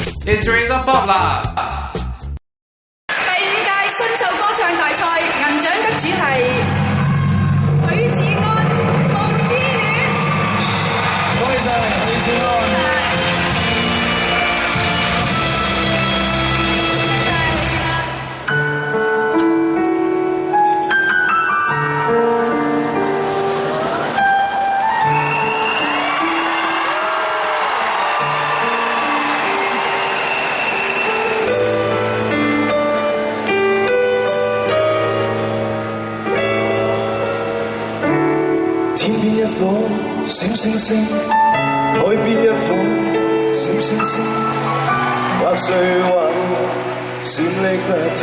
It's Razor Pop 啦！第5屆新秀歌唱大賽銀獎得主係許志安、夢之戀。恭喜晒許志安！閃星星，海邊一顆閃星星，或碎或閃爍不停。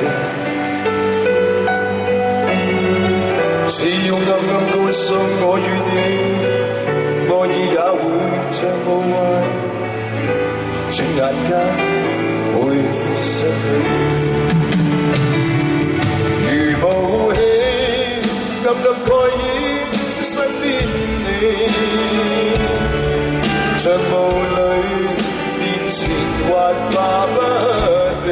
只要暗暗告訴我與你，愛意也會像霧霾，轉眼間會失去。如霧氣，暗暗蓋掩身邊你。像霧裏面前幻化不定，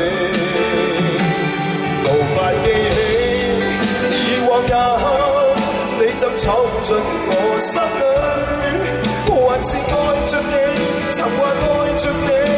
無法記起以往也你怎闖進我心裏，還是愛着你，曾話愛着你。